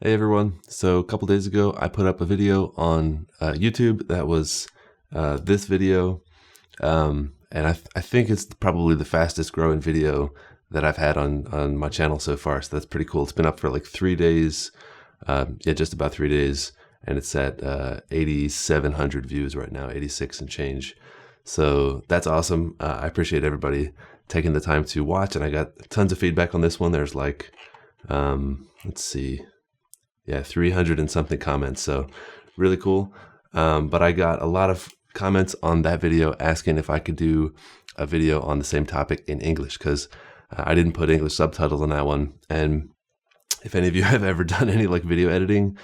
Hey everyone, so a couple days ago I put up a video on YouTube that was this video, and I think it's probably the fastest growing video that I've had on my channel so far, so that's pretty cool. It's been up for like 3 days, just about 3 days, and it's at 8,700 views right now, 86 and change. So that's awesome. I appreciate everybody taking the time to watch, and I got tons of feedback on this one. There's like, let's see, 300 and something comments, so really cool. But I got a lot of comments on that video asking if I could do a video on the same topic in English, because I didn't put English subtitles on that one. And if any of you have ever done any like video editing,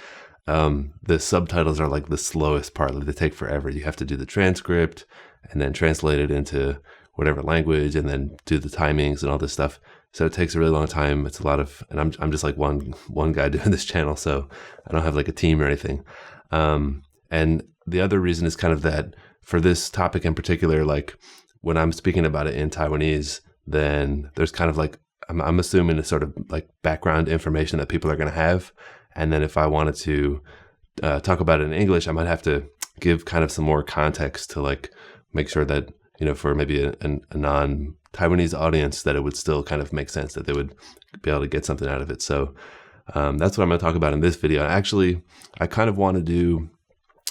the subtitles are like the slowest part. Like, they take forever. You have to do the transcript and then translate it into whatever language and then do the timings and all this stuff. So it takes a really long time. It's a lot of, and I'm just like one guy doing this channel, so I don't have like a team or anything. And the other reason is kind of that for this topic in particular, like when I'm speaking about it in Taiwanese, then there's kind of like, I'm assuming a sort of like background information that people are going to have. And then if I wanted to talk about it in English, I might have to give kind of some more context to like make sure that, you know, for maybe a non-Taiwanese audience, that it would still kind of make sense, that they would be able to get something out of it. So that's what I'm going to talk about in this video. Actually, I kind of want to do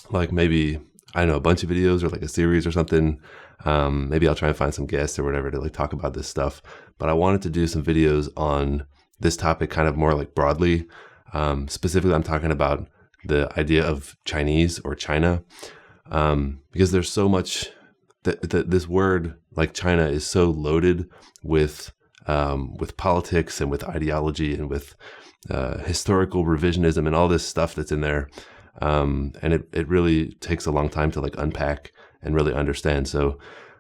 like maybe, I don't know, a bunch of videos or like a series or something. Maybe I'll try and find some guests or whatever to like talk about this stuff. But I wanted to do some videos on this topic kind of more like broadly. Specifically, I'm talking about the idea of Chinese or China, because there's so much this word like China is so loaded with politics and with ideology and with historical revisionism and all this stuff that's in there. And it really takes a long time to like unpack and really understand. So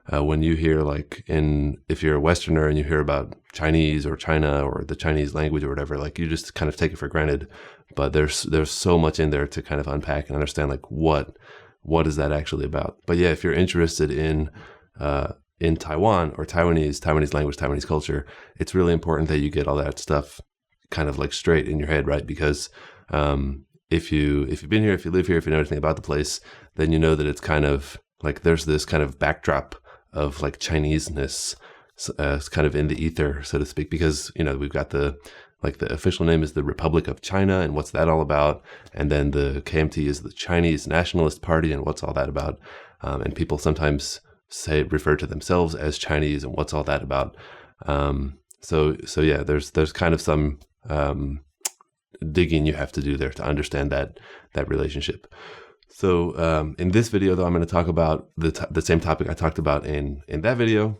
when you hear like if you're a Westerner and you hear about Chinese or China or the Chinese language or whatever, like you just kind of take it for granted. But there's so much in there to kind of unpack and understand like what is that actually about. But yeah, if you're interested in Taiwan or Taiwanese language, Taiwanese culture, it's really important that you get all that stuff kind of like straight in your head, right? Because if you've been here, if you live here, if you know anything about the place, then you know that it's kind of like there's this kind of backdrop of like Chineseness kind of in the ether, so to speak, because, you know, we've got the official name is the Republic of China, and what's that all about? And then the KMT is the Chinese Nationalist Party, and what's all that about? And people sometimes refer to themselves as Chinese, and what's all that about? So yeah, there's kind of some digging you have to do there to understand that relationship. So in this video, though, I'm going to talk about the same topic I talked about in that video,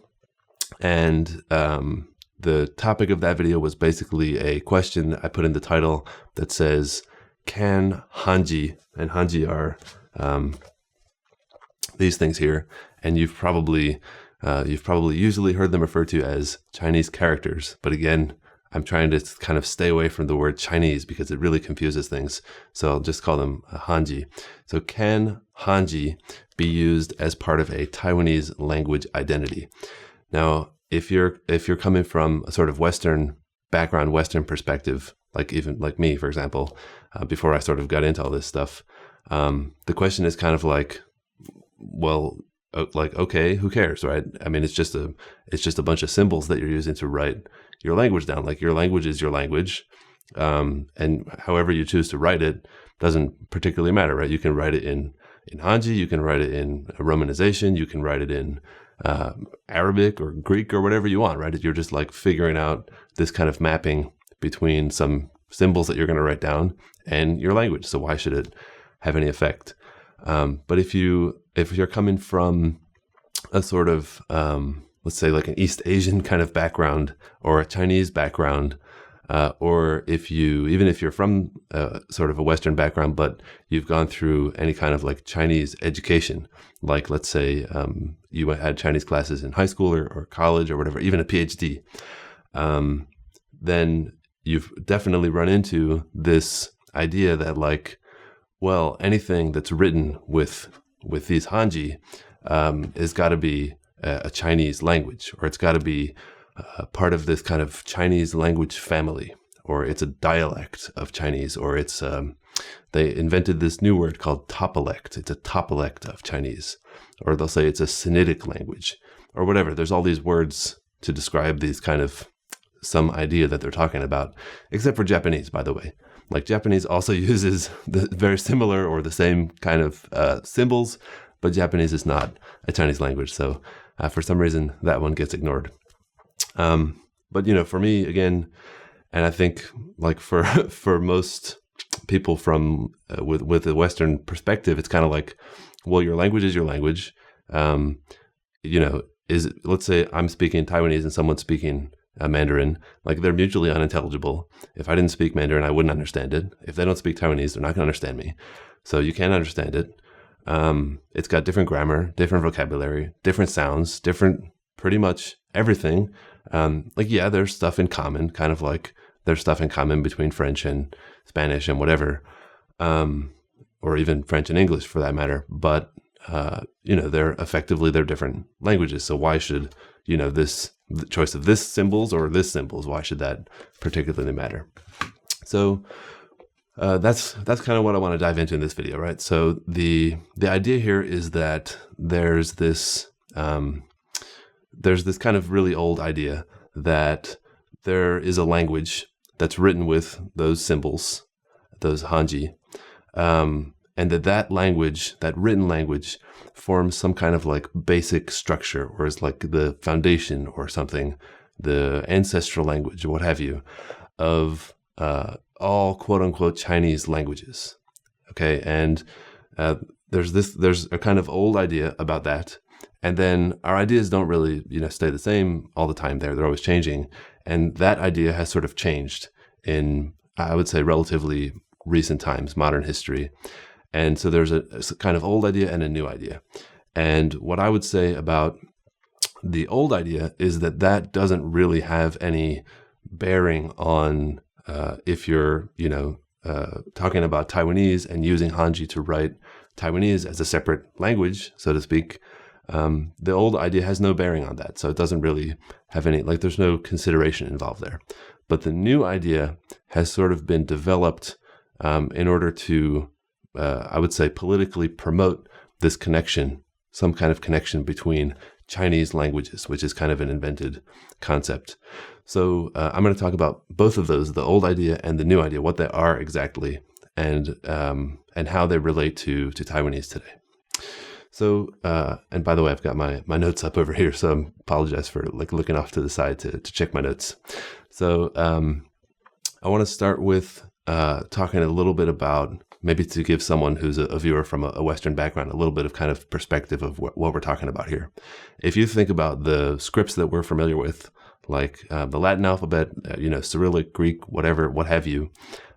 and the topic of that video was basically a question I put in the title that says, "Can Hanji," and Hanji are these things here, and you've probably usually heard them referred to as Chinese characters, but again, I'm trying to kind of stay away from the word Chinese because it really confuses things. So I'll just call them Hanji. So can Hanji be used as part of a Taiwanese language identity? Now, if you're coming from a sort of Western background, Western perspective, like even like me, for example, before I sort of got into all this stuff, the question is kind of like, well, like, okay, who cares, right? I mean, it's just a bunch of symbols that you're using to write your language down. Like, your language is your language, and however you choose to write it doesn't particularly matter, right? You can write it in Hanji, you can write it in a romanization, you can write it in Arabic or Greek or whatever you want, right? You're just like figuring out this kind of mapping between some symbols that you're going to write down and your language. So why should it have any effect? But if you're coming from a sort of, let's say like an East Asian kind of background or a Chinese background, or even if you're from sort of a Western background, but you've gone through any kind of like Chinese education, like let's say you had Chinese classes in high school or college or whatever, even a PhD, then you've definitely run into this idea that like, well, anything that's written with these Hanji has got to be a Chinese language, or it's got to be part of this kind of Chinese language family, or it's a dialect of Chinese, or it's they invented this new word called topolect. It's a topolect of Chinese, or they'll say it's a Sinitic language, or whatever. There's all these words to describe these kind of some idea that they're talking about, except for Japanese, by the way. Like Japanese also uses the very similar or the same kind of symbols, but Japanese is not a Chinese language. So for some reason, that one gets ignored. But, you know, for me, again, and I think like for most people from with a Western perspective, it's kind of like, well, your language is your language. You know, let's say I'm speaking Taiwanese and someone's speaking Mandarin, like they're mutually unintelligible. If I didn't speak Mandarin, I wouldn't understand it. If they don't speak Taiwanese, they're not going to understand me. So you can't understand it. It's got different grammar, different vocabulary, different sounds, different pretty much everything. Like, yeah, there's stuff in common, kind of like there's stuff in common between French and Spanish and whatever, or even French and English for that matter. But, you know, they're different languages. So why should, you know, the choice of this symbols or this symbols, why should that particularly matter? So that's kind of what I want to dive into in this video, right? So the idea here is that there's this kind of really old idea that there is a language that's written with those symbols, those Hanji, and that language, that written language, forms some kind of like basic structure, or is like the foundation or something, the ancestral language, what have you, of all quote unquote Chinese languages. Okay, and there's a kind of old idea about that, and then our ideas don't really, you know, stay the same all the time. They're always changing, and that idea has sort of changed in, I would say, relatively recent times, modern history. And so there's a kind of old idea and a new idea. And what I would say about the old idea is that doesn't really have any bearing on if you're, you know, talking about Taiwanese and using Hanji to write Taiwanese as a separate language, so to speak. The old idea has no bearing on that. So it doesn't really have any, like, there's no consideration involved there. But the new idea has sort of been developed in order to, I would say, politically promote this connection, some kind of connection between Chinese languages, which is kind of an invented concept. So I'm going to talk about both of those, the old idea and the new idea, what they are exactly, and how they relate to Taiwanese today. So, and by the way, I've got my notes up over here, so I apologize for like looking off to the side to check my notes. So I want to start with talking a little bit about, maybe to give someone who's a viewer from a Western background, a little bit of kind of perspective of what we're talking about here. If you think about the scripts that we're familiar with, like the Latin alphabet, you know, Cyrillic, Greek, whatever, what have you,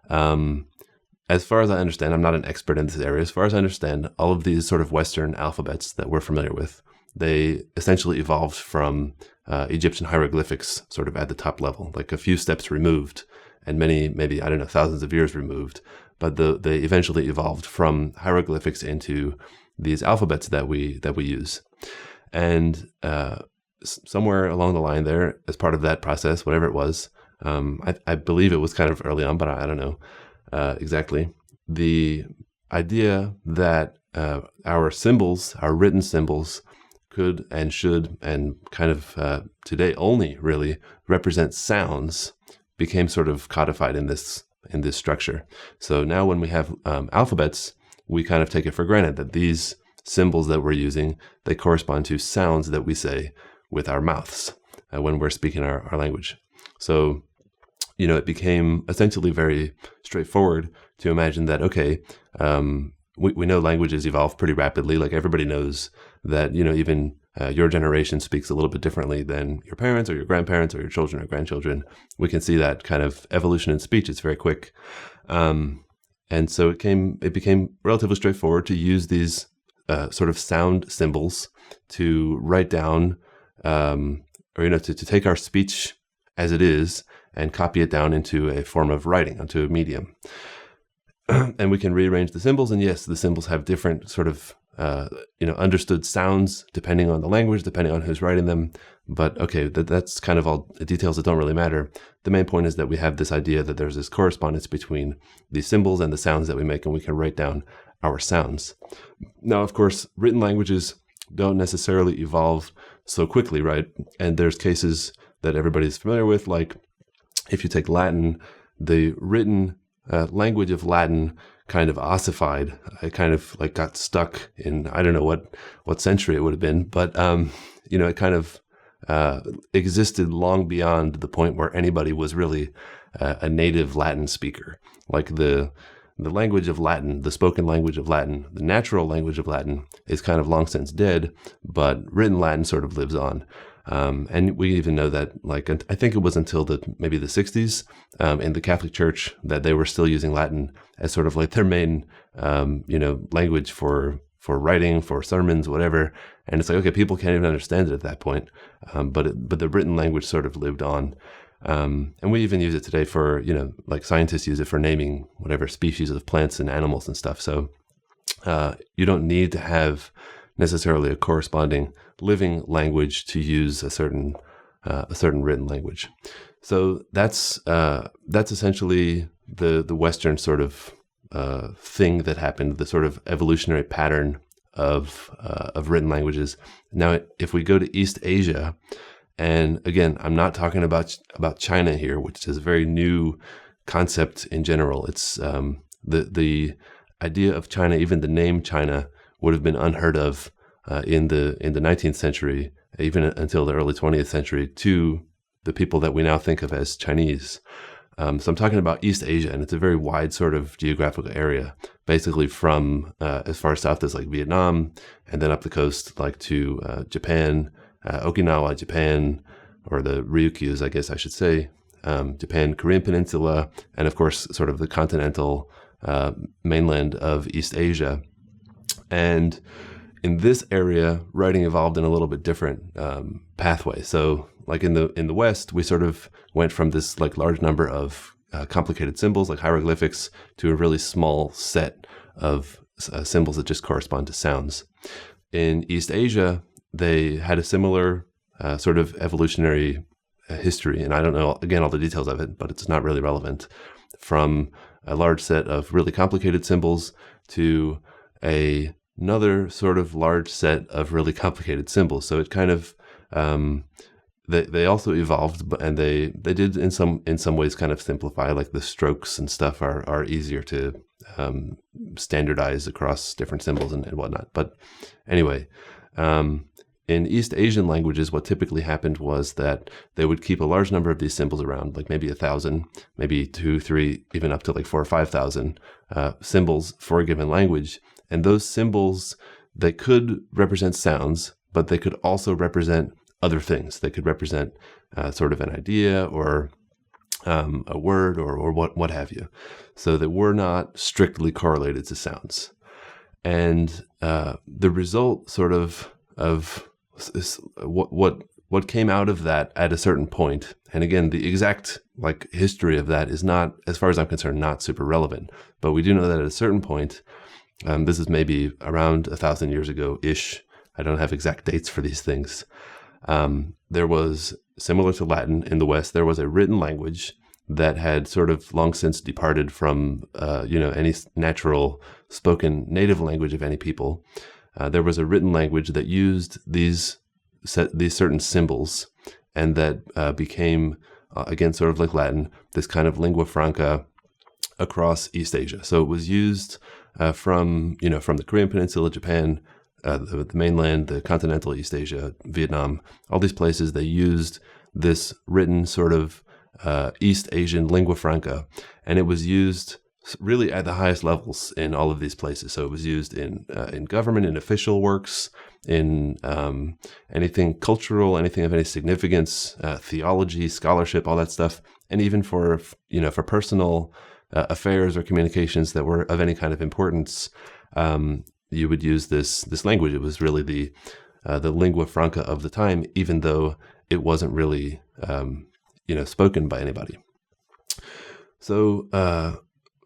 as far as I understand, I'm not an expert in this area. As far as I understand, all of these sort of Western alphabets that we're familiar with, they essentially evolved from Egyptian hieroglyphics sort of at the top level, like a few steps removed, and many, maybe, I don't know, thousands of years removed. But they eventually evolved from hieroglyphics into these alphabets that we use. And somewhere along the line there, as part of that process, whatever it was, I believe it was kind of early on, but I don't know exactly, the idea that our symbols, our written symbols, could and should and kind of today only really represent sounds, became sort of codified in this structure. So now when we have alphabets, we kind of take it for granted that these symbols that we're using, they correspond to sounds that we say with our mouths when we're speaking our language. So, you know, it became essentially very straightforward to imagine that, okay, we know languages evolve pretty rapidly. Like everybody knows that, you know, even your generation speaks a little bit differently than your parents or your grandparents or your children or grandchildren. We can see that kind of evolution in speech. It's very quick. And so it became relatively straightforward to use these sort of sound symbols to write down, or, you know, to take our speech as it is and copy it down into a form of writing, onto a medium. And we can rearrange the symbols. And yes, the symbols have different sort of understood sounds depending on the language, depending on who's writing them. But okay, that's kind of all details that don't really matter. The main point is that we have this idea that there's this correspondence between the symbols and the sounds that we make, and we can write down our sounds. Now, of course, written languages don't necessarily evolve so quickly, right? And there's cases that everybody's familiar with, like if you take Latin, the written language of Latin kind of ossified. It kind of like got stuck in, I don't know what century it would have been, but it kind of existed long beyond the point where anybody was really a native Latin speaker. Like the language of Latin, the spoken language of Latin, the natural language of Latin is kind of long since dead, but written Latin sort of lives on. And we even know that, like, I think it was until maybe the 60s in the Catholic Church that they were still using Latin as sort of like their main, language for writing, for sermons, whatever. And it's like, okay, people can't even understand it at that point. But the written language sort of lived on. And we even use it today for, like scientists use it for naming whatever species of plants and animals and stuff. So you don't need to have necessarily a corresponding living language to use a certain written language. So that's essentially the Western sort of thing that happened, the sort of evolutionary pattern of written languages. Now, if we go to East Asia, and again, I'm not talking about China here, which is a very new concept in general. It's the idea of China, even the name China, would have been unheard of in the 19th century, even until the early 20th century, to the people that we now think of as Chinese. So I'm talking about East Asia, and it's a very wide sort of geographical area, basically from as far south as like Vietnam, and then up the coast like to Japan, Okinawa, Japan, or the Ryukyus, I guess I should say, Japan, Korean Peninsula, and of course sort of the continental mainland of East Asia. And in this area, writing evolved in a little bit different pathway. So like in the West, we sort of went from this like large number of complicated symbols like hieroglyphics to a really small set of symbols that just correspond to sounds. In East Asia, they had a similar sort of evolutionary history, and I don't know, again, all the details of it, but it's not really relevant, from a large set of really complicated symbols to another sort of large set of really complicated symbols. So it kind of, they also evolved, and they did in some ways kind of simplify, like the strokes and stuff are easier to standardize across different symbols and whatnot. But anyway, in East Asian languages, what typically happened was that they would keep a large number of these symbols around, like maybe 1,000, maybe 2, 3, even up to like 4,000 or 5,000 symbols for a given language. And those symbols, they could represent sounds, but they could also represent other things. They could represent sort of an idea or a word or what have you. So they were not strictly correlated to sounds. And the result sort of what came out of that at a certain point, and again, the exact like history of that is not, as far as I'm concerned, not super relevant. But we do know that at a certain point, this is maybe around 1,000 years ago-ish, I don't have exact dates for these things, there was, similar to Latin in the West, there was a written language that had sort of long since departed from any natural spoken native language of any people. There was a written language that used these certain symbols, and that became, again, sort of like Latin, this kind of lingua franca across East Asia. So it was used from the Korean Peninsula, Japan, the mainland, the continental East Asia, Vietnam, all these places. They used this written sort of East Asian lingua franca, and it was used really at the highest levels in all of these places. So it was used in government, in official works, in anything cultural, anything of any significance, theology, scholarship, all that stuff, and even for personal affairs or communications that were of any kind of importance. You would use this language. It was really the lingua franca of the time, even though it wasn't really spoken by anybody. So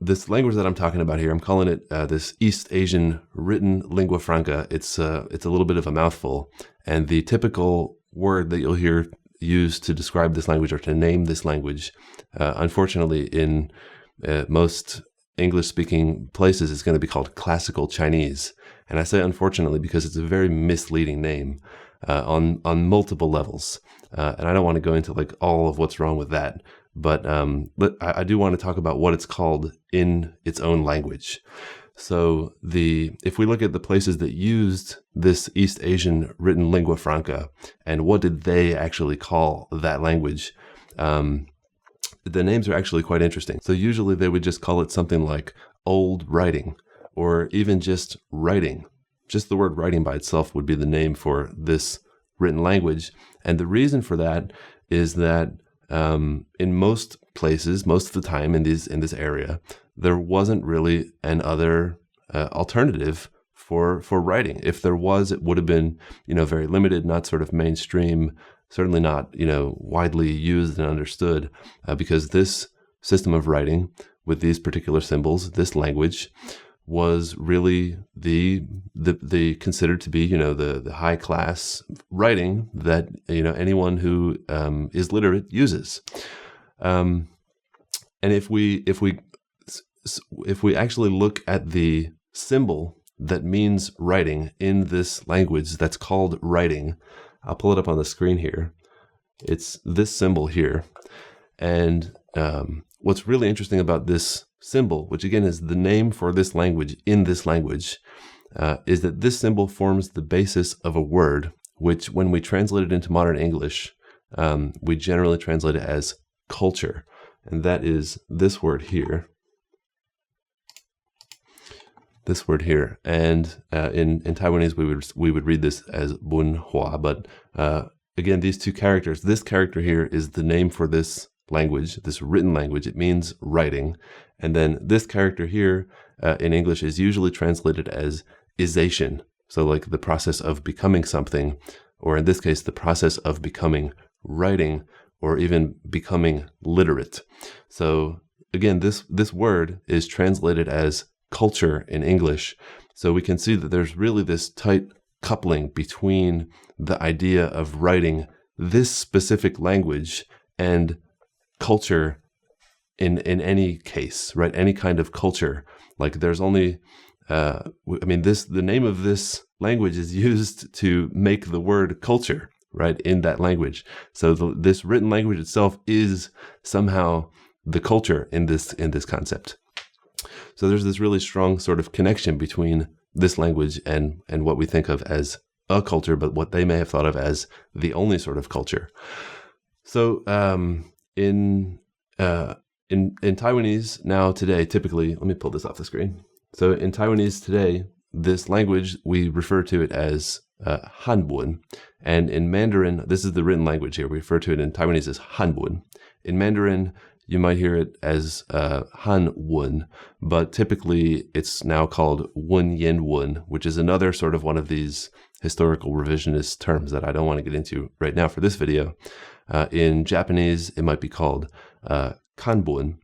this language that I'm talking about here, I'm calling it this East Asian written lingua franca. It's a little bit of a mouthful, and the typical word that you'll hear used to describe this language or to name this language, unfortunately, in most English-speaking places, is going to be called Classical Chinese. And I say unfortunately because it's a very misleading name on multiple levels. And I don't want to go into like all of what's wrong with that. But I do want to talk about what it's called in its own language. So if we look at the places that used this East Asian written lingua franca and what did they actually call that language, the names are actually quite interesting. So usually they would just call it something like old writing or even just writing. Just the word writing by itself would be the name for this written language. And the reason for that is that in most places, most of the time in this area, there wasn't really an other alternative for writing. If there was, it would have been, very limited, not sort of mainstream, certainly not, widely used and understood, because this system of writing with these particular symbols, this language, was really the considered to be, the high class writing that, anyone who is literate uses. And if we actually look at the symbol that means writing in this language that's called writing, I'll pull it up on the screen here. It's this symbol here. And what's really interesting about this symbol, which again is the name for this language in this language, is that this symbol forms the basis of a word, which when we translate it into modern English, we generally translate it as culture. And that is this word here. This word here. And in Taiwanese, we would read this as bun hua. But again, these two characters, this character here is the name for this language, this written language. It means writing. And then this character here in English is usually translated as ization. So like the process of becoming something, or in this case, the process of becoming writing, or even becoming literate. So again, this word is translated as culture in English. So we can see that there's really this tight coupling between the idea of writing this specific language and culture in any case, right? Any kind of culture. Like there's only, the name of this language is used to make the word culture, right? In that language. So this written language itself is somehow the culture in this concept. So there's this really strong sort of connection between this language and what we think of as a culture, but what they may have thought of as the only sort of culture. So in Taiwanese now today, typically, let me pull this off the screen. So in Taiwanese today, this language, we refer to it as Hanbun. And in Mandarin, this is the written language here. We refer to it in Taiwanese as Hanbun. In Mandarin, you might hear it as Hanwun, but typically it's now called Wun-yin-wun, which is another sort of one of these historical revisionist terms that I don't want to get into right now for this video. In Japanese, it might be called Kanbun,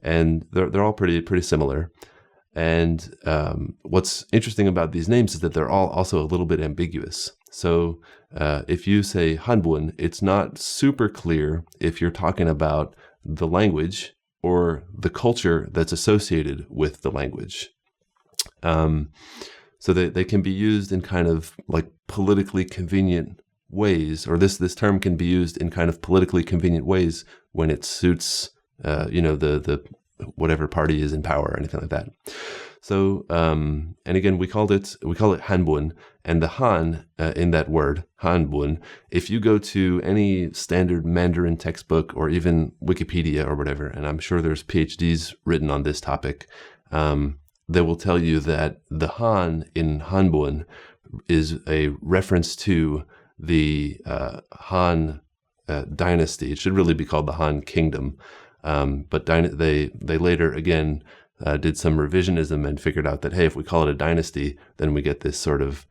and they're all pretty similar. And what's interesting about these names is that they're all also a little bit ambiguous. So if you say Hanbun, it's not super clear if you're talking about the language or the culture that's associated with the language. So they can be used in kind of like politically convenient ways, or this term can be used in kind of politically convenient ways when it suits, the whatever party is in power or anything like that. So, and again, we call it Hanbun, and the Han in that word, Hanbun, if you go to any standard Mandarin textbook or even Wikipedia or whatever, and I'm sure there's PhDs written on this topic, they will tell you that the Han in Hanbun is a reference to the Han dynasty. It should really be called the Han Kingdom. But they later, again, did some revisionism and figured out that, hey, if we call it a dynasty, then we get this sort of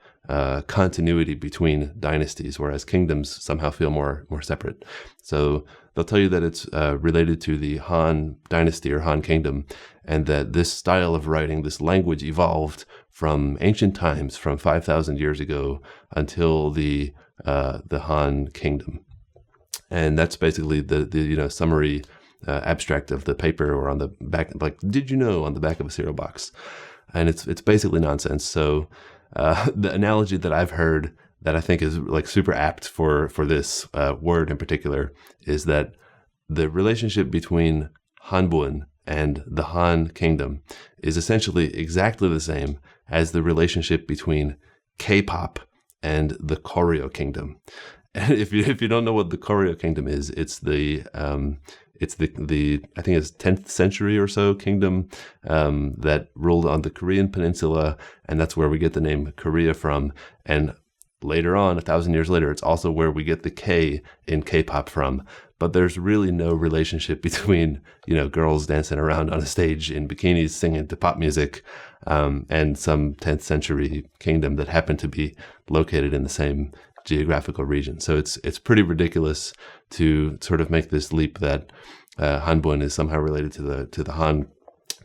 continuity between dynasties, whereas kingdoms somehow feel more separate. So they'll tell you that it's related to the Han dynasty or Han kingdom, and that this style of writing, this language, evolved from ancient times, from 5,000 years ago until the Han kingdom. And that's basically the summary abstract of the paper, or on the back, like, did you know, on the back of a cereal box. And it's basically nonsense. So the analogy that I've heard that I think is like super apt for this word in particular is that the relationship between Hanbun and the Han kingdom is essentially exactly the same as the relationship between K-pop and the Koryo kingdom. And if you don't know what the Koryo kingdom is, it's the I think it's 10th century or so kingdom that ruled on the Korean peninsula, and that's where we get the name Korea from. And later on, 1,000 years later, it's also where we get the K in K-pop from. But there's really no relationship between, girls dancing around on a stage in bikinis singing to pop music and some 10th century kingdom that happened to be located in the same geographical region. So it's pretty ridiculous to sort of make this leap that Hanbun is somehow related to the Han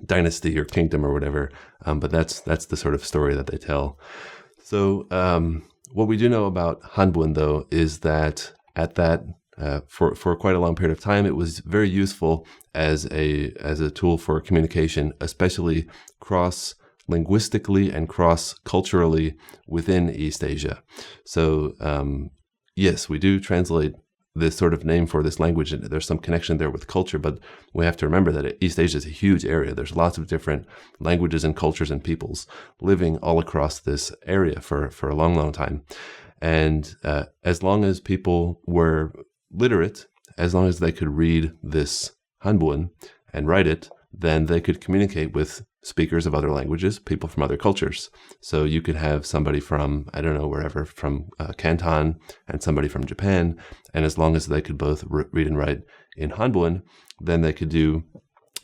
dynasty or kingdom or whatever. But that's the sort of story that they tell. So what we do know about Hanbun, though, is that at that for quite a long period of time, it was very useful as a tool for communication, especially cross-linguistically and cross-culturally within East Asia. So yes, we do translate this sort of name for this language, and there's some connection there with culture, but we have to remember that East Asia is a huge area. There's lots of different languages and cultures and peoples living all across this area for a long, long time. And as long as people were literate, as long as they could read this Hanbun and write it, then they could communicate with speakers of other languages, people from other cultures. So you could have somebody from, I don't know, wherever, from Canton, and somebody from Japan, and as long as they could both read and write in Hanbun, then they could do,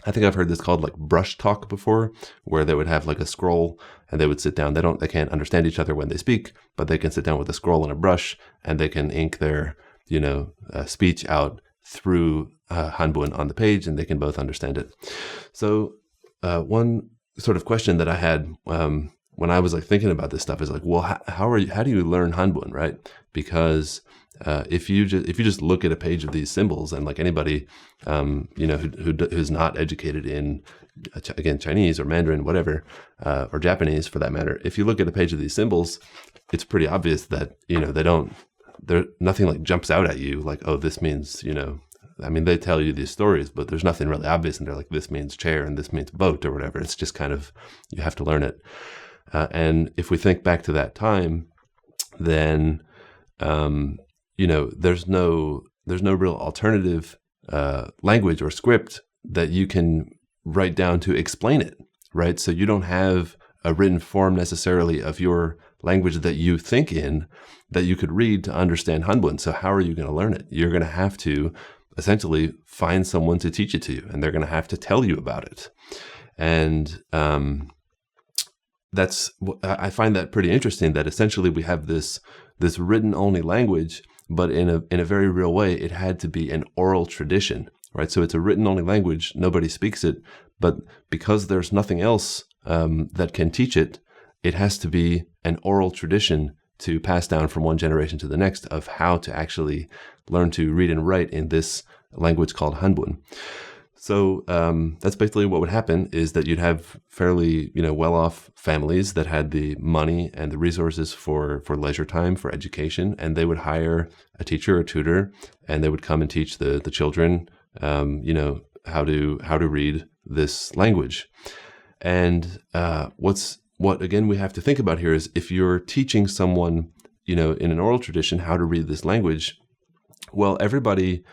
I think I've heard this called like brush talk before, where they would have like a scroll and they would sit down. They can't understand each other when they speak, but they can sit down with a scroll and a brush, and they can ink their speech out through Hanbun on the page, and they can both understand it. So one sort of question that I had when I was like thinking about this stuff is like, well, how do you learn Hanbun, right? Because if you just look at a page of these symbols, and like anybody who's not educated in again Chinese or Mandarin, whatever, or Japanese for that matter, if you look at a page of these symbols, it's pretty obvious that nothing like jumps out at you like, oh, this means, I mean, they tell you these stories, but there's nothing really obvious, and they're like, this means chair and this means boat or whatever. It's just kind of, you have to learn it. And if we think back to that time, then there's no real alternative language or script that you can write down to explain it, right? So you don't have a written form necessarily of your language that you think in that you could read to understand Hanbun. So how are you going to learn it? You're going to have to essentially find someone to teach it to you, and they're going to have to tell you about it. And I find that pretty interesting, that essentially we have this written only language, but in a very real way, it had to be an oral tradition, right? So it's a written only language, nobody speaks it, but because there's nothing else that can teach it, it has to be an oral tradition to pass down from one generation to the next of how to actually learn to read and write in this language called Hanbun. So that's basically what would happen, is that you'd have fairly well-off families that had the money and the resources for leisure time, for education, and they would hire a teacher or tutor, and they would come and teach the children how to read this language. And what again we have to think about here is, if you're teaching someone in an oral tradition how to read this language, well, everybody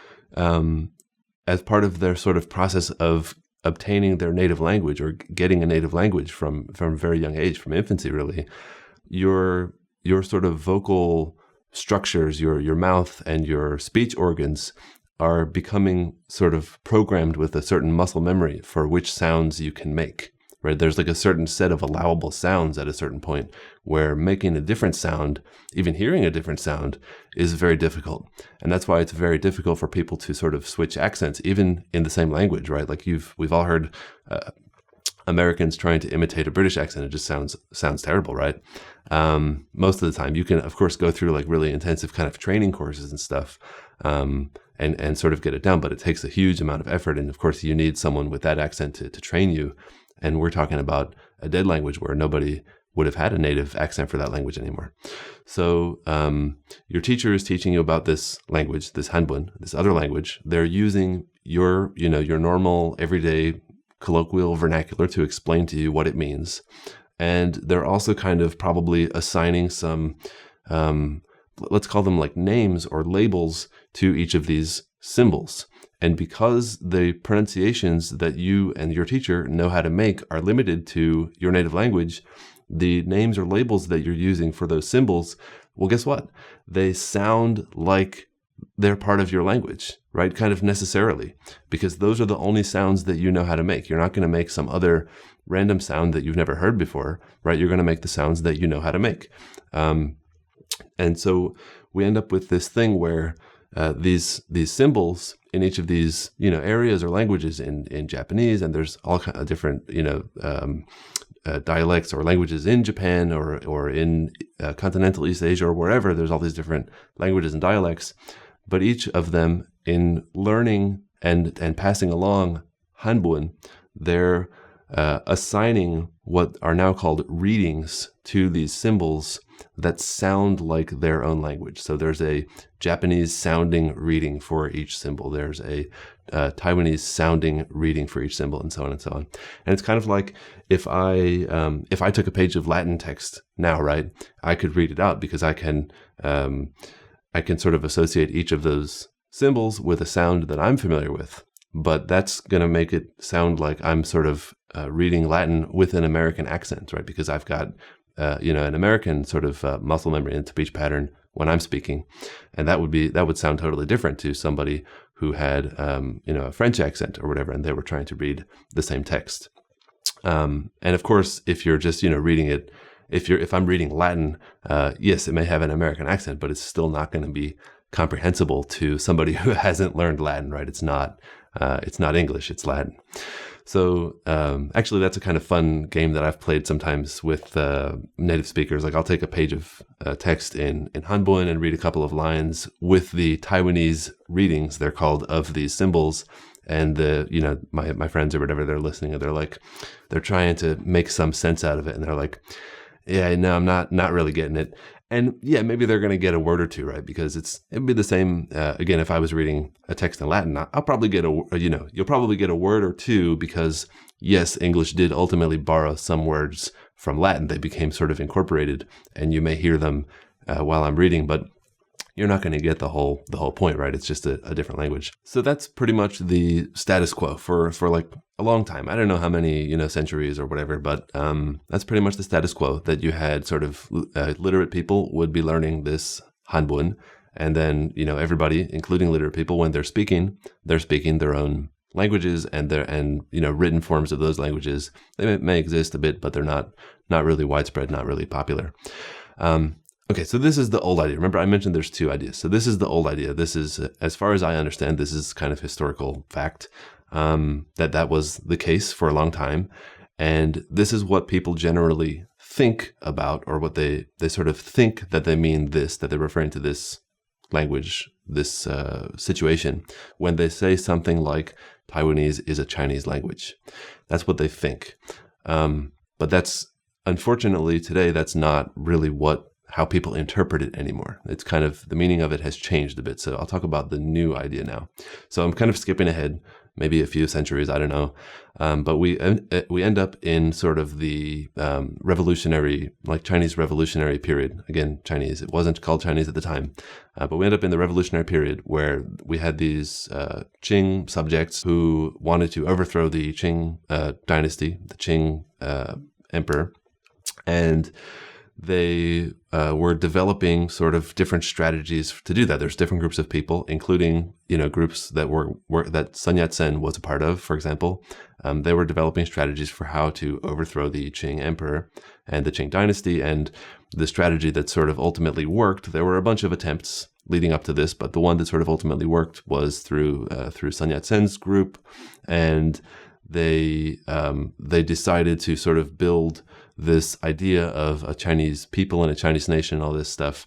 as part of their sort of process of obtaining their native language or getting a native language from a very young age, from infancy really, your sort of vocal structures, your mouth and your speech organs are becoming sort of programmed with a certain muscle memory for which sounds you can make, right? There's like a certain set of allowable sounds at a certain point where making a different sound, even hearing a different sound, is very difficult. And that's why it's very difficult for people to sort of switch accents, even in the same language, right? Like we've all heard Americans trying to imitate a British accent. It just sounds terrible, right? Most of the time, you can, of course, go through like really intensive kind of training courses and stuff, and sort of get it down, but it takes a huge amount of effort. And of course, you need someone with that accent to train you. And we're talking about a dead language where nobody would have had a native accent for that language anymore. So your teacher is teaching you about this language, this Hanbun, this other language. They're using your normal, everyday, colloquial vernacular to explain to you what it means. And they're also kind of probably assigning some, let's call them like names or labels to each of these symbols. And because the pronunciations that you and your teacher know how to make are limited to your native language, the names or labels that you're using for those symbols, well, guess what? They sound like they're part of your language, right? Kind of necessarily, because those are the only sounds that you know how to make. You're not going to make some other random sound that you've never heard before, right? You're going to make the sounds that you know how to make. And so we end up with this thing where these symbols in each of these areas or languages in Japanese, and there's all kind of different dialects or languages in Japan or in continental East Asia or wherever. There's all these different languages and dialects, but each of them, in learning and passing along Hanbun, they're assigning what are now called readings to these symbols that sound like their own language. So there's a Japanese sounding reading for each symbol. There's a Taiwanese sounding reading for each symbol, and so on and so on. And it's kind of like if I took a page of Latin text now, right, I could read it out because I can sort of associate each of those symbols with a sound that I'm familiar with. But that's going to make it sound like I'm sort of reading Latin with an American accent, right? Because I've got an American sort of muscle memory and speech pattern when I'm speaking, and that would sound totally different to somebody who had a French accent or whatever, and they were trying to read the same text. And of course, if you're just reading it, if I'm reading Latin, yes, it may have an American accent, but it's still not going to be comprehensible to somebody who hasn't learned Latin, right? It's not English, it's Latin. So actually, that's a kind of fun game that I've played sometimes with native speakers. Like I'll take a page of text in Hanbun and read a couple of lines with the Taiwanese readings, they're called, of these symbols. And my friends or whatever, they're listening, and they're trying to make some sense out of it. And they're like, yeah, no, I'm not really getting it. And yeah, maybe they're going to get a word or two, right? Because it'd be the same. Again, if I was reading a text in Latin, I'll probably get you'll probably get a word or two because yes, English did ultimately borrow some words from Latin. They became sort of incorporated, and you may hear them while I'm reading, but you're not going to get the whole point, right? It's just a different language. So that's pretty much the status quo for like a long time. I don't know how many centuries or whatever, but that's pretty much the status quo, that you had sort of literate people would be learning this Hanbun, and then everybody, including literate people, when they're speaking their own languages and written forms of those languages. They may exist a bit, but they're not really widespread, not really popular. Okay, so this is the old idea. Remember, I mentioned there's two ideas. So this is the old idea. This is, as far as I understand, this is kind of historical fact, that was the case for a long time. And this is what people generally think about, or what they sort of think that they mean that they're referring to this language, this situation, when they say something like Taiwanese is a Chinese language. That's what they think. But that's, unfortunately, today, that's not really how people interpret it anymore. It's kind of, the meaning of it has changed a bit. So I'll talk about the new idea now. So I'm kind of skipping ahead, maybe a few centuries, I don't know. But we end up in sort of the revolutionary, like Chinese revolutionary period. Again, Chinese, it wasn't called Chinese at the time. But we end up in the revolutionary period where we had these Qing subjects who wanted to overthrow the Qing dynasty, the Qing emperor. And they were developing sort of different strategies to do that. There's different groups of people, including, groups that that Sun Yat-sen was a part of, for example. They were developing strategies for how to overthrow the Qing emperor and the Qing dynasty. And the strategy that sort of ultimately worked, there were a bunch of attempts leading up to this, but the one that sort of ultimately worked was through Sun Yat-sen's group. And they decided to sort of build this idea of a Chinese people and a Chinese nation, all this stuff.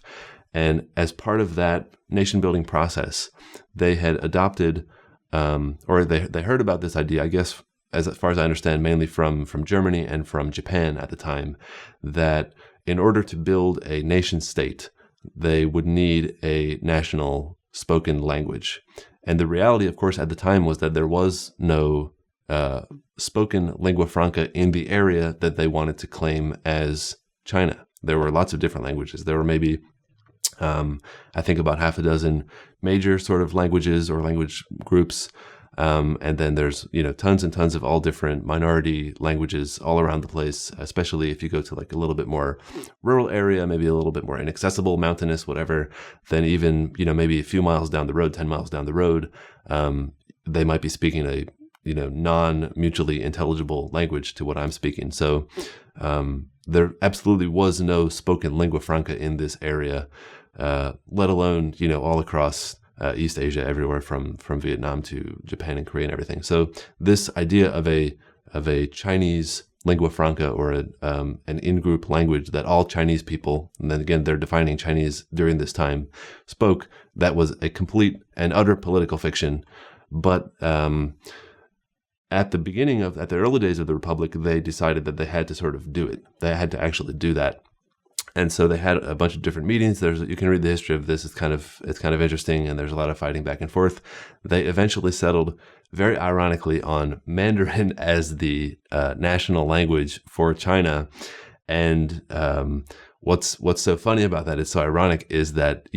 And as part of that nation-building process, they had adopted, or they heard about this idea, I guess, as far as I understand, mainly from Germany and from Japan at the time, that in order to build a nation-state, they would need a national spoken language. And the reality, of course, at the time was that there was no spoken lingua franca in the area that they wanted to claim as China. There were lots of different languages. There were maybe, I think, about half a dozen major sort of languages or language groups. And then there's, tons and tons of all different minority languages all around the place, especially if you go to like a little bit more rural area, maybe a little bit more inaccessible, mountainous, whatever, then even, maybe a few miles down the road, 10 miles down the road, they might be speaking a non-mutually intelligible language to what I'm speaking. So there absolutely was no spoken lingua franca in this area, let alone, all across East Asia, everywhere from Vietnam to Japan and Korea and everything. So this idea of a Chinese lingua franca or an in-group language that all Chinese people, and then again, they're defining Chinese during this time, spoke, that was a complete and utter political fiction. But at the early days of the Republic, they decided that they had to sort of do it. They had to actually do that. And so they had a bunch of different meetings. You can read the history of this. It's kind of interesting, and there's a lot of fighting back and forth. They eventually settled, very ironically, on Mandarin as the national language for China. And what's so funny about that, it's so ironic, is that,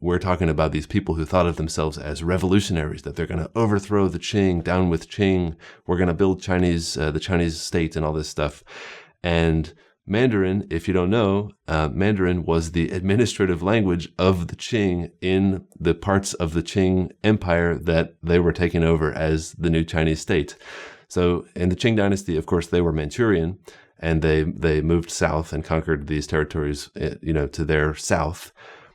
we're talking about these people who thought of themselves as revolutionaries, that they're going to overthrow the Qing, down with Qing, we're going to build the Chinese state and all this stuff. And Mandarin, if you don't know, Mandarin was the administrative language of the Qing in the parts of the Qing Empire that they were taking over as the new Chinese state. So in the Qing dynasty, of course, they were Manchurian, and they moved south and conquered these territories, to their south.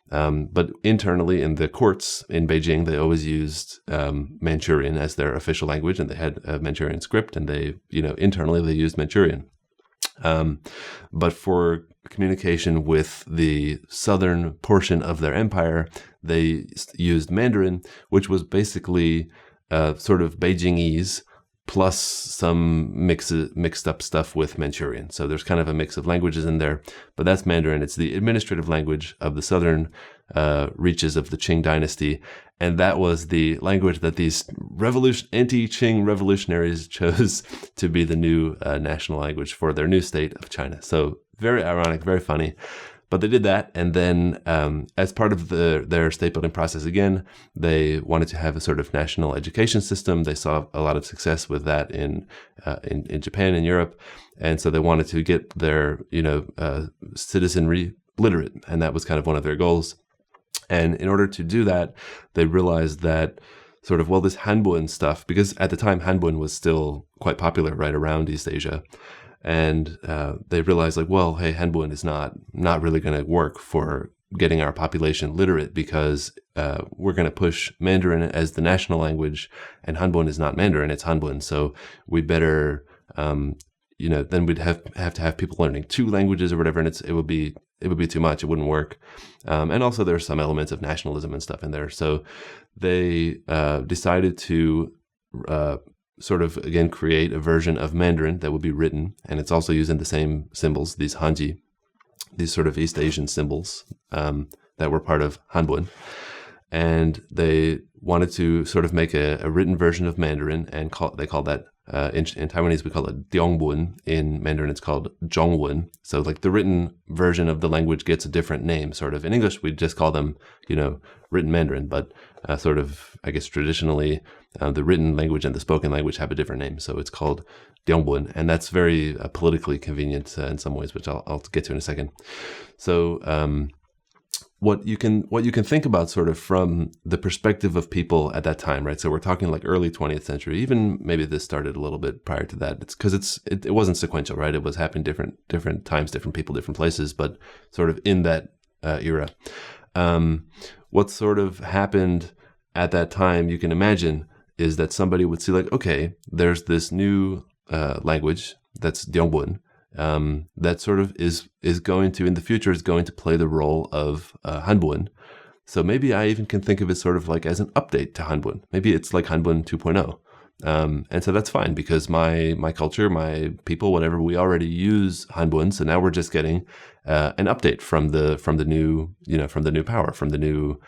But internally in the courts in Beijing, they always used Manchurian as their official language, and they had a Manchurian script, and they, internally they used Manchurian. But for communication with the southern portion of their empire, they used Mandarin, which was basically sort of Beijingese plus some mixed up stuff with Manchurian. So there's kind of a mix of languages in there, but that's Mandarin. It's the administrative language of the southern reaches of the Qing dynasty. And that was the language that these anti-Qing revolutionaries chose to be the new national language for their new state of China. So very ironic, very funny. But they did that, and then as part of their state-building process again, they wanted to have a sort of national education system. They saw a lot of success with that in Japan and Europe, and so they wanted to get their citizenry literate, and that was kind of one of their goals. And in order to do that, they realized that this Hanbun stuff, because at the time Hanbun was still quite popular right around East Asia. And they realized, hey, Hanbun is not really going to work for getting our population literate, because we're going to push Mandarin as the national language, and Hanbun is not Mandarin, it's Hanbun. So we better, then we'd have to have people learning two languages or whatever, and it would be too much. It wouldn't work. And also there's some elements of nationalism and stuff in there. So they decided to again, create a version of Mandarin that would be written, and it's also using the same symbols, these Hanji, these sort of East Asian symbols that were part of Hanbun. And they wanted to sort of make a written version of Mandarin, and they called that in Taiwanese, we call it Bun. In Mandarin, it's called Zhongwen. So like the written version of the language gets a different name, sort of. In English, we just call them, written Mandarin. But sort of, I guess, traditionally, the written language and the spoken language have a different name. So it's called Bun. And that's very politically convenient in some ways, which I'll get to in a second. So what you can think about sort of from the perspective of people at that time, right? So we're talking like early 20th century, even maybe this started a little bit prior to that. It's because it wasn't sequential, right? It was happening different times, different people, different places, but sort of in that era. What sort of happened at that time, you can imagine, is that somebody would see like, okay, there's this new language that's Bun. That sort of is going to, in the future, is going to play the role of Hanbun. So maybe I even can think of it sort of like as an update to Hanbun. Maybe it's like Hanbun 2.0. And so that's fine because my culture, my people, whatever, we already use Hanbun. So now we're just getting an update from the new, from the new power, from the new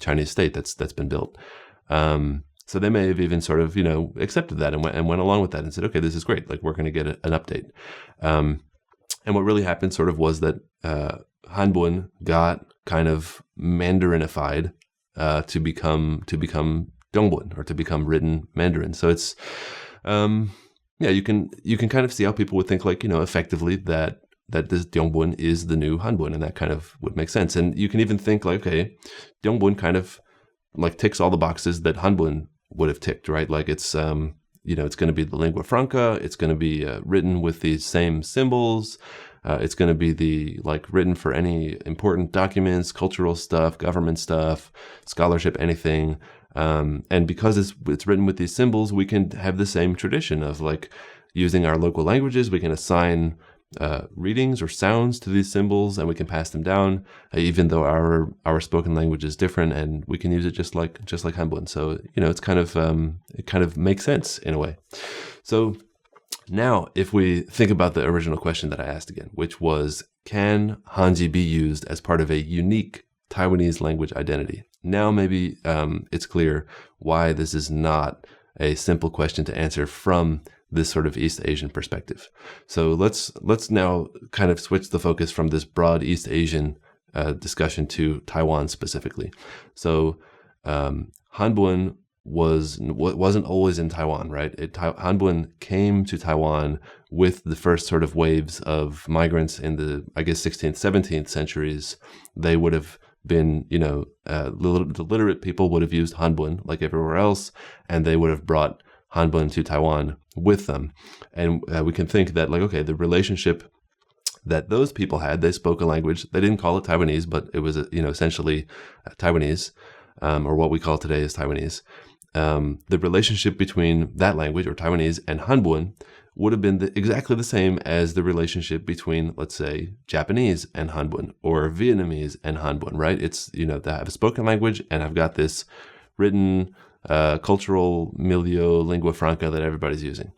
Chinese state that's been built. So they may have even sort of, accepted that and went along with that and said, okay, this is great. Like we're going to get an update. And what really happened sort of was that Hanbun got kind of Mandarinified to become Dongbun, or to become written Mandarin. So it's you can kind of see how people would think like, effectively that this Dongbun is the new Hanbun, and that kind of would make sense. And you can even think like, okay, Dongbun kind of like ticks all the boxes that Hanbun would have ticked, right? Like it's it's going to be the lingua franca. It's going to be written with these same symbols. It's going to be written for any important documents, cultural stuff, government stuff, scholarship, anything. And because it's written with these symbols, we can have the same tradition of like using our local languages. We can assign readings or sounds to these symbols, and we can pass them down, even though our spoken language is different, and we can use it just like Hanbun. So it's kind of it kind of makes sense in a way. So now, if we think about the original question that I asked again, which was, can Hanji be used as part of a unique Taiwanese language identity? Now maybe it's clear why this is not a simple question to answer from this sort of East Asian perspective. So let's now kind of switch the focus from this broad East Asian discussion to Taiwan specifically. So Hanbun wasn't always in Taiwan, right? Hanbun came to Taiwan with the first sort of waves of migrants in the, I guess, 16th, 17th centuries. They would have been, the literate people would have used Hanbun like everywhere else, and they would have brought Hanbun to Taiwan with them. And we can think that, like, okay, the relationship that those people had, they spoke a language, they didn't call it Taiwanese, but it was, essentially Taiwanese, or what we call today is Taiwanese. The relationship between that language, or Taiwanese, and Hanbun would have been exactly the same as the relationship between, let's say, Japanese and Hanbun, or Vietnamese and Hanbun, right? It's, I have a spoken language, and I've got this written cultural milieu, lingua franca that everybody's using.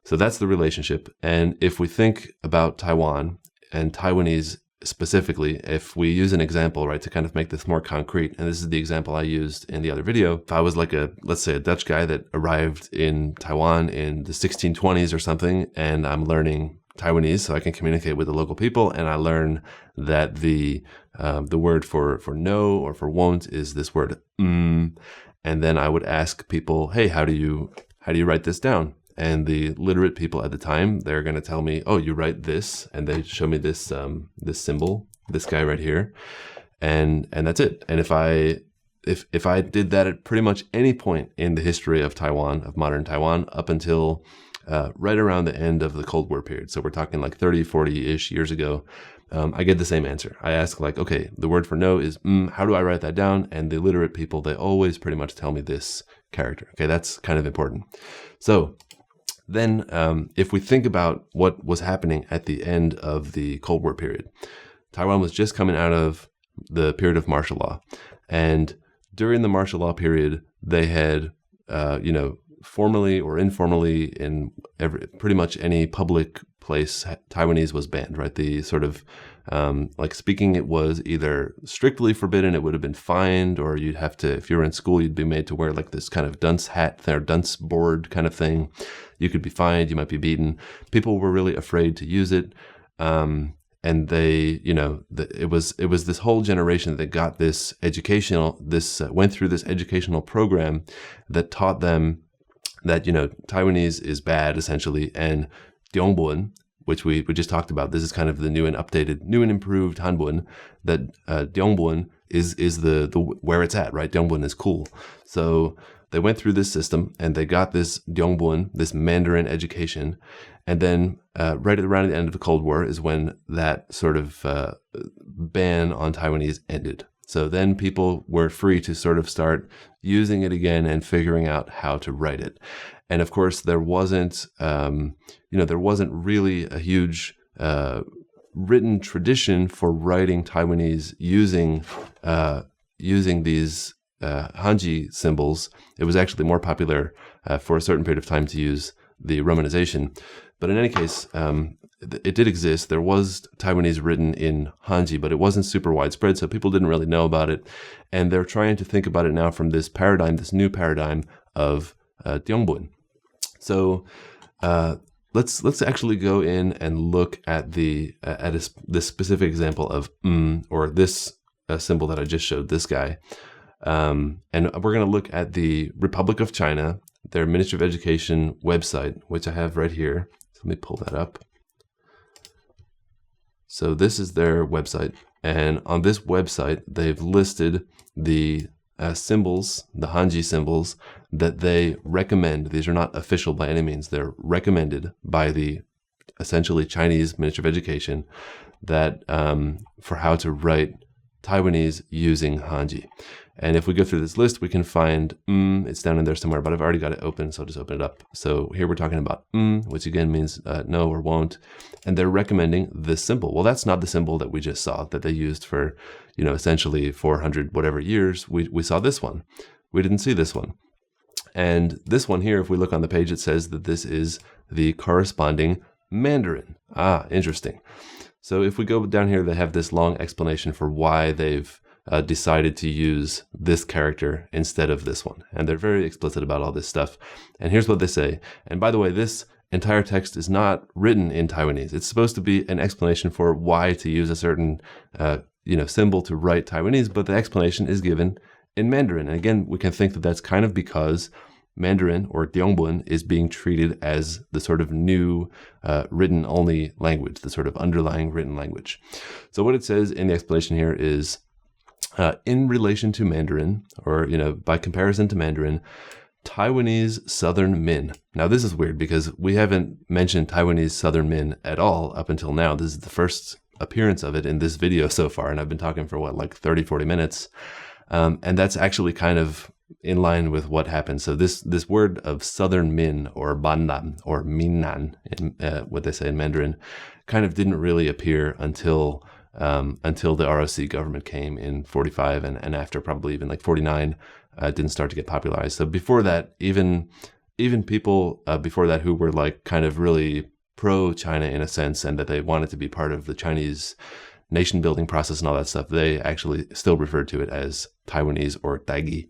So that's the relationship. And if we think about Taiwan and Taiwanese specifically, if we use an example, right, to kind of make this more concrete, and this is the example I used in the other video, if I was like let's say a Dutch guy that arrived in Taiwan in the 1620s or something, and I'm learning Taiwanese so I can communicate with the local people, and I learn that the word for no or for won't is this word and then I would ask people, hey, how do you write this down? And the literate people at the time, they're going to tell me, oh, you write this, and they show me this this symbol, this guy right here, and that's it. And if I did that at pretty much any point in the history of Taiwan, of modern Taiwan, up until right around the end of the Cold War period, so we're talking like 30, 40-ish years ago, I get the same answer. I ask like, okay, the word for no is how do I write that down? And the literate people, they always pretty much tell me this character. Okay, that's kind of important. So then if we think about what was happening at the end of the Cold War period, Taiwan was just coming out of the period of martial law. And during the martial law period, they had, formally or informally in pretty much any public place, Taiwanese was banned, right? The sort of, like speaking, it was either strictly forbidden, it would have been fined, or you'd have to, if you were in school, you'd be made to wear like this kind of dunce hat or dunce board kind of thing. You could be fined, you might be beaten. People were really afraid to use it. And they, it was this whole generation that got this went through this educational program that taught them that, Taiwanese is bad, essentially, and Diongbun, which we just talked about, this is kind of the new and improved Hanbun, that Diongbun is the where it's at, right? Diongbun is cool. So they went through this system, and they got this Diongbun, this Mandarin education, and then right around the end of the Cold War is when that sort of ban on Taiwanese ended. So then people were free to sort of start using it again and figuring out how to write it. And of course, there wasn't really a huge written tradition for writing Taiwanese using these Hanji symbols. It was actually more popular for a certain period of time to use the romanization. But in any case, it did exist. There was Taiwanese written in Hanji, but it wasn't super widespread, so people didn't really know about it. And they're trying to think about it now from this new paradigm of Diongbun. So let's actually go in and look at this specific example of or this symbol that I just showed, this guy. And we're going to look at the Republic of China, their Ministry of Education website, which I have right here. So let me pull that up. So this is their website. And on this website, they've listed the symbols, the Hanji symbols, that they recommend. These are not official by any means. They're recommended by the essentially Chinese Ministry of Education that for how to write Taiwanese using Hanji. And if we go through this list, we can find it's down in there somewhere, but I've already got it open, so I'll just open it up. So here we're talking about which again means no or won't. And they're recommending this symbol. Well, that's not the symbol that we just saw that they used for, essentially 400 whatever years. We saw this one. We didn't see this one. And this one here, if we look on the page, it says that this is the corresponding Mandarin. Ah, interesting. So if we go down here, they have this long explanation for why they've decided to use this character instead of this one. And they're very explicit about all this stuff. And here's what they say. And by the way, this entire text is not written in Taiwanese. It's supposed to be an explanation for why to use a certain symbol to write Taiwanese, but the explanation is given in Mandarin. And again, we can think that that's kind of because Mandarin, or Diongbun, is being treated as the sort of new written-only language, the sort of underlying written language. So what it says in the explanation here is, in relation to Mandarin, or by comparison to Mandarin, Taiwanese Southern Min. Now this is weird because we haven't mentioned Taiwanese Southern Min at all up until now. This is the first appearance of it in this video so far, and I've been talking for 30-40 minutes. And that's actually kind of in line with what happened. So this word of Southern Min, or Bandan, or Minnan, what they say in Mandarin, kind of didn't really appear until the ROC government came in 45 and after probably even 49, didn't start to get popularized. So before that, even people before that who were kind of really pro-China in a sense, and that they wanted to be part of the Chinese nation building process and all that stuff, they actually still referred to it as Taiwanese or Taigi.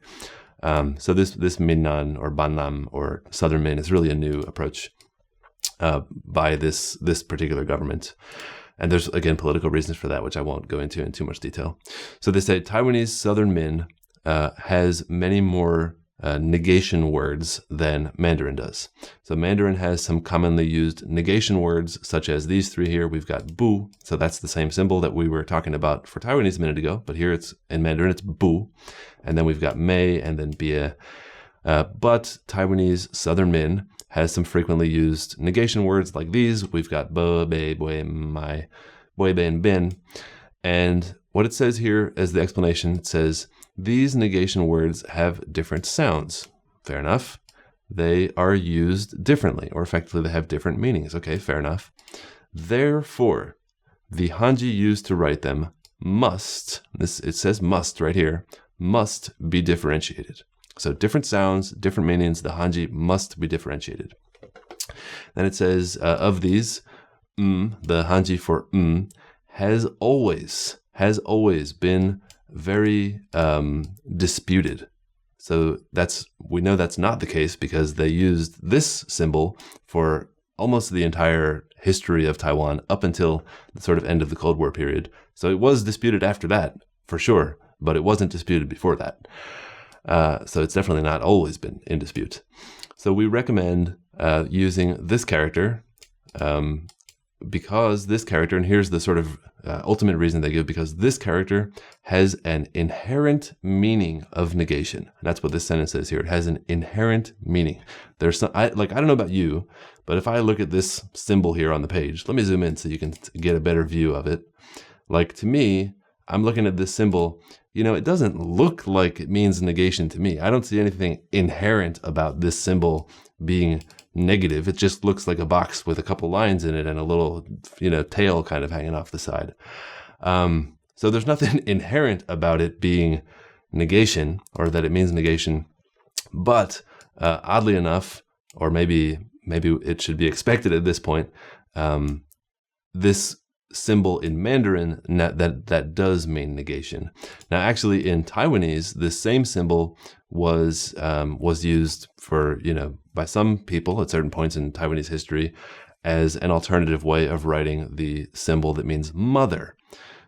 So this Minnan or Bannam or Southern Min is really a new approach by this particular government. And there's, again, political reasons for that, which I won't go into in too much detail. So they say Taiwanese Southern Min has many more negation words than Mandarin does. So Mandarin has some commonly used negation words, such as these three here. We've got bu, so that's the same symbol that we were talking about for Taiwanese a minute ago, but here it's in Mandarin, it's bu. And then we've got mei and then bie. But Taiwanese Southern Min has some frequently used negation words like these. We've got bo, bei, bui, mai, bui, bei, and bin. And what it says here as the explanation, it says, these negation words have different sounds. Fair enough. They are used differently, or effectively they have different meanings. Okay, fair enough. Therefore, the Hanji used to write them must, it says must right here, must be differentiated. So different sounds, different meanings, the Hanji must be differentiated. Then it says, of these, the Hanji for has always been very disputed. So we know that's not the case because they used this symbol for almost the entire history of Taiwan up until the sort of end of the Cold War period. So it was disputed after that, for sure, but it wasn't disputed before that. So it's definitely not always been in dispute. So we recommend using this character because this character, and here's the sort of ultimate reason they give, because this character has an inherent meaning of negation. And that's what this sentence says here. It has an inherent meaning. There's some, I don't know about you, but if I look at this symbol here on the page, let me zoom in so you can get a better view of it. Like, to me, I'm looking at this symbol, it doesn't look like it means negation to me. I don't see anything inherent about this symbol being negative. It just looks like a box with a couple lines in it and a little, tail kind of hanging off the side. So there's nothing inherent about it being negation or that it means negation. But oddly enough, or maybe it should be expected at this point, this symbol in Mandarin that does mean negation. Now, actually, in Taiwanese, this same symbol was used for by some people at certain points in Taiwanese history as an alternative way of writing the symbol that means mother.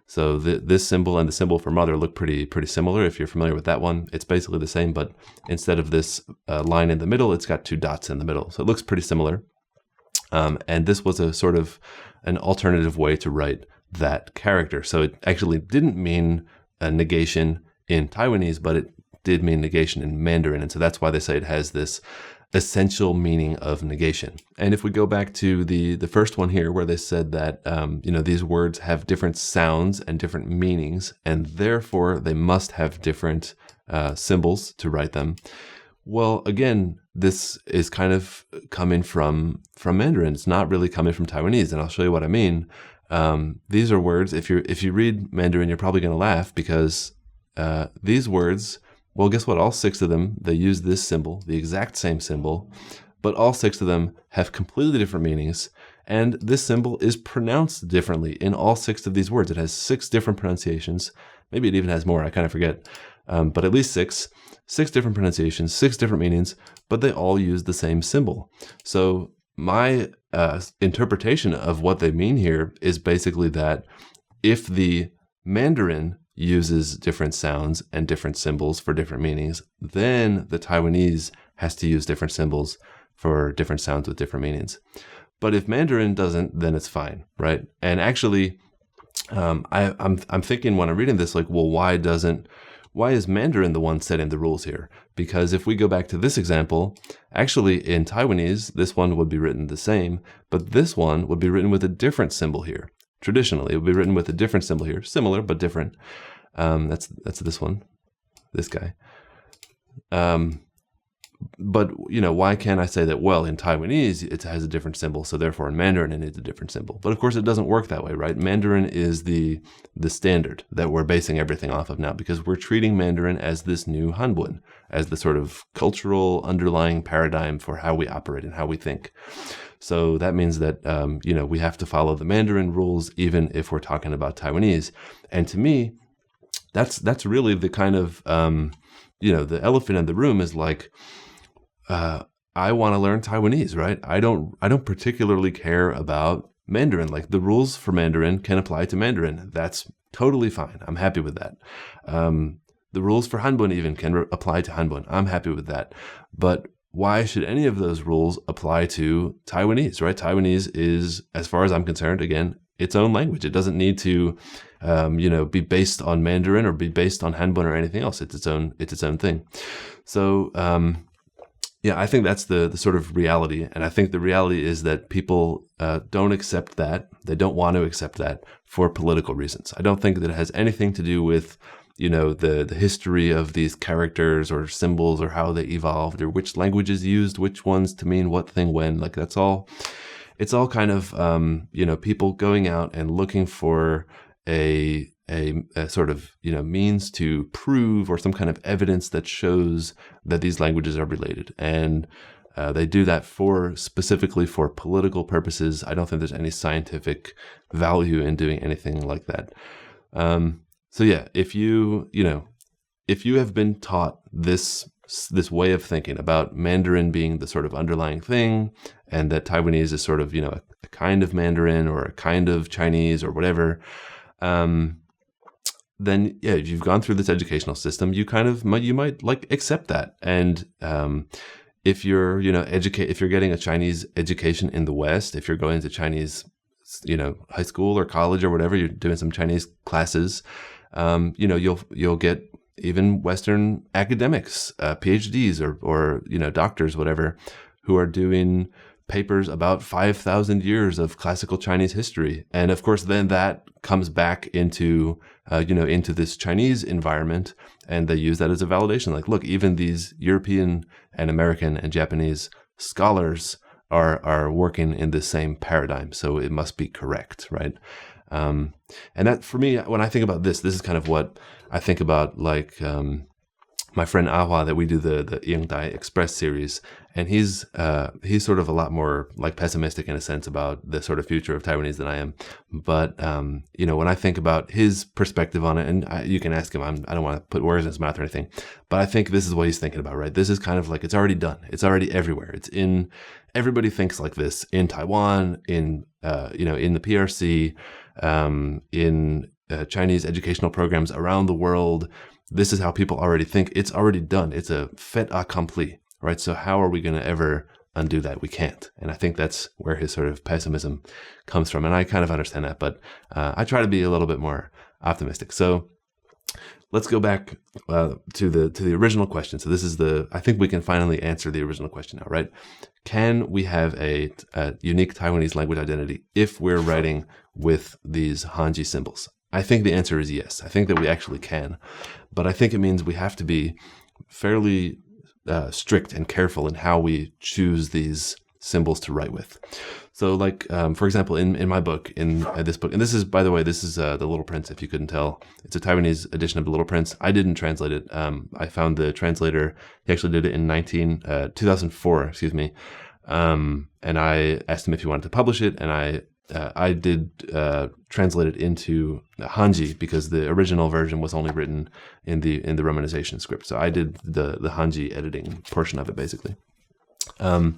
So this symbol and the symbol for mother look pretty similar. If you're familiar with that one, it's basically the same, but instead of this line in the middle, it's got two dots in the middle. So it looks pretty similar. And this was a sort of an alternative way to write that character. So it actually didn't mean a negation in Taiwanese, but it did mean negation in Mandarin. And so that's why they say it has this essential meaning of negation. And if we go back to the first one here, where they said that, these words have different sounds and different meanings, and therefore they must have different symbols to write them. Well, again, this is kind of coming from Mandarin. It's not really coming from Taiwanese, and I'll show you what I mean. These are words, if you read Mandarin, you're probably going to laugh because these words, well, guess what? All 6 of them, they use this symbol, the exact same symbol, but all 6 of them have completely different meanings, and this symbol is pronounced differently in all 6 of these words. It has 6 different pronunciations. Maybe it even has more, I kind of forget, but at least 6 different pronunciations, 6 different meanings, but they all use the same symbol. So my interpretation of what they mean here is basically that if the Mandarin uses different sounds and different symbols for different meanings, then the Taiwanese has to use different symbols for different sounds with different meanings. But if Mandarin doesn't, then it's fine, right? And actually, I'm thinking when I'm reading this, like, well, why is Mandarin the one setting the rules here? Because if we go back to this example, actually in Taiwanese, this one would be written the same, but this one would be written with a different symbol here. Traditionally, it would be written with a different symbol here, similar but different. That's this one, this guy. But, why can't I say that, well, in Taiwanese, it has a different symbol, so therefore in Mandarin, it needs a different symbol. But of course, it doesn't work that way, right? Mandarin is the standard that we're basing everything off of now, because we're treating Mandarin as this new Hanbun, as the sort of cultural underlying paradigm for how we operate and how we think. So that means that, we have to follow the Mandarin rules, even if we're talking about Taiwanese. And to me, that's really the kind of, the elephant in the room is like, I want to learn Taiwanese, right? I don't particularly care about Mandarin. Like, the rules for Mandarin can apply to Mandarin. That's totally fine. I'm happy with that. The rules for Hanbun even can apply to Hanbun. I'm happy with that. But why should any of those rules apply to Taiwanese, right? Taiwanese is, as far as I'm concerned, again, its own language. It doesn't need to, be based on Mandarin or be based on Hanbun or anything else. It's its own thing. So, I think that's the sort of reality. And I think the reality is that people don't accept that. They don't want to accept that for political reasons. I don't think that it has anything to do with, the history of these characters or symbols or how they evolved or which languages used which ones to mean what thing when. Like, it's all kind of, people going out and looking for a sort of, means to prove or some kind of evidence that shows that these languages are related. And They do that specifically for political purposes. I don't think there's any scientific value in doing anything like that. So yeah, if you have been taught this way of thinking about Mandarin being the sort of underlying thing, and that Taiwanese is sort of, a kind of Mandarin or a kind of Chinese or whatever, then yeah, if you've gone through this educational system, you might like accept that. And if you're, if you're getting a Chinese education in the West, if you're going to Chinese, high school or college or whatever, you're doing some Chinese classes, you'll get even Western academics, PhDs or doctors, whatever, who are doing papers about 5,000 years of classical Chinese history. And of course, then that comes back into this Chinese environment, and they use that as a validation. Like, look, even these European and American and Japanese scholars are working in the same paradigm, so it must be correct, right? And that, for me, when I think about this is kind of what I think about, like, my friend Ahua, that we do the Yingdai Express series, and he's sort of a lot more like pessimistic in a sense about the sort of future of Taiwanese than I am. But when I think about his perspective on it, and you can ask him, I don't want to put words in his mouth or anything, but I think this is what he's thinking about, right? This is kind of like, it's already done. It's already everywhere. Everybody thinks like this in Taiwan, in the PRC, in Chinese educational programs around the world. This is how people already think. It's already done. It's a fait accompli, right? So how are we going to ever undo that? We can't. And I think that's where his sort of pessimism comes from. And I kind of understand that, but I try to be a little bit more optimistic. So let's go back to the original question. So this is I think we can finally answer the original question now, right? Can we have a unique Taiwanese language identity if we're writing with these Hanji symbols? I think the answer is yes. I think that we actually can, but I think it means we have to be fairly strict and careful in how we choose these symbols to write with. So, like, for example, in my book, in this book, and this is, by the way, this is The Little Prince, if you couldn't tell. It's a Taiwanese edition of The Little Prince. I didn't translate it. I found the translator. He actually did it in 2004, excuse me. And I asked him if he wanted to publish it, and I did translate it into Hanji, because the original version was only written in the romanization script. So I did the Hanji editing portion of it, basically. But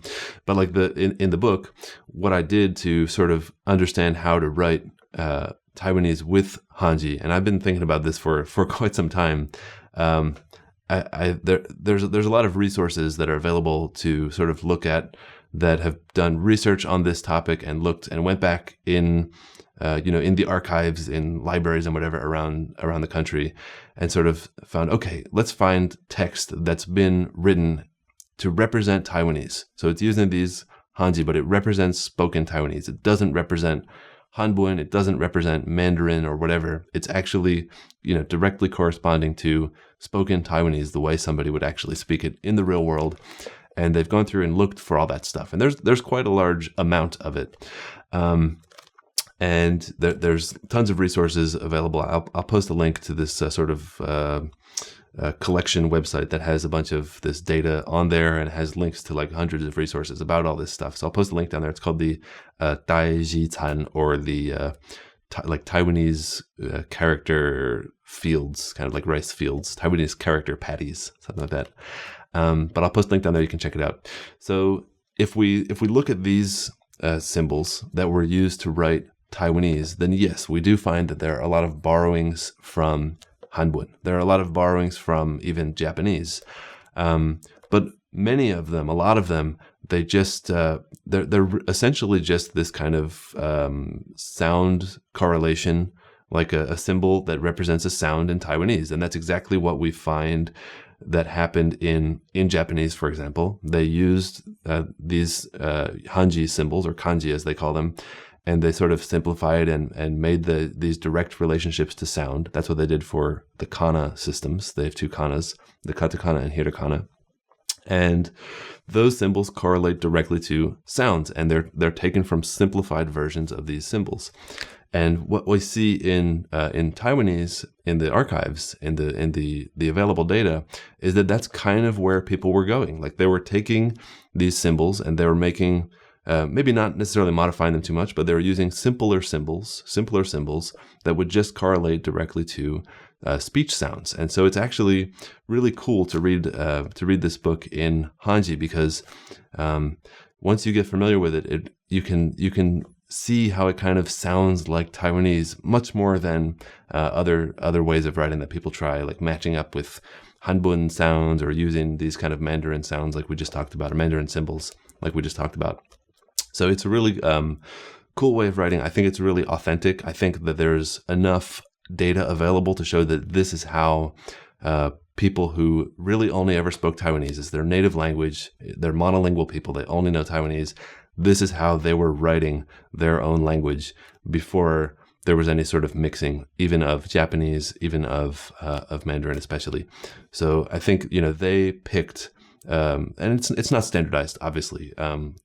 like in the book, what I did to sort of understand how to write Taiwanese with Hanji, and I've been thinking about this for quite some time. There's a lot of resources that are available to sort of look at, that have done research on this topic and looked and went back in the archives, in libraries and whatever around the country, and sort of found, okay, let's find text that's been written to represent Taiwanese. So it's using these Hanji, but it represents spoken Taiwanese. It doesn't represent Hanbun. It doesn't represent Mandarin or whatever. It's actually, directly corresponding to spoken Taiwanese, the way somebody would actually speak it in the real world. And they've gone through and looked for all that stuff. And there's quite a large amount of it. And there's tons of resources available. I'll post a link to this sort of collection website that has a bunch of this data on there, and it has links to like hundreds of resources about all this stuff. So I'll post a link down there. It's called the Taigi, or the Taiwanese character fields, kind of like rice fields, Taiwanese character patties, something like that. But I'll post a link down there. You can check it out. So if we look at these symbols that were used to write Taiwanese, then yes, we do find that there are a lot of borrowings from Hanbun. There are a lot of borrowings from even Japanese. But many of them, a lot of them, they just, they're essentially just this kind of sound correlation, like a symbol that represents a sound in Taiwanese. And that's exactly what we find that happened in Japanese, for example. They used these Hanji symbols, or kanji as they call them, and they sort of simplified and made these direct relationships to sound. That's what they did for the kana systems. They have two kanas, the katakana and hiragana. And those symbols correlate directly to sounds, and they're taken from simplified versions of these symbols. And what we see in Taiwanese, in the archives, in the available data, is that that's kind of where people were going. Like they were taking these symbols and they were making, maybe not necessarily modifying them too much, but they were using simpler symbols that would just correlate directly to speech sounds. And so it's actually really cool to read this book in Hanji, because once you get familiar with it, you can see how it kind of sounds like Taiwanese much more than other ways of writing that people try, like matching up with Hanbun sounds or using these kind of Mandarin sounds like we just talked about, or Mandarin symbols like we just talked about. So it's a really cool way of writing. I think it's really authentic. I think that there's enough data available to show that this is how people who really only ever spoke Taiwanese as their native language, they're monolingual people, they only know Taiwanese, this is how they were writing their own language before there was any sort of mixing, even of Japanese, even of Mandarin especially. So I think, they picked, and it's not standardized, obviously.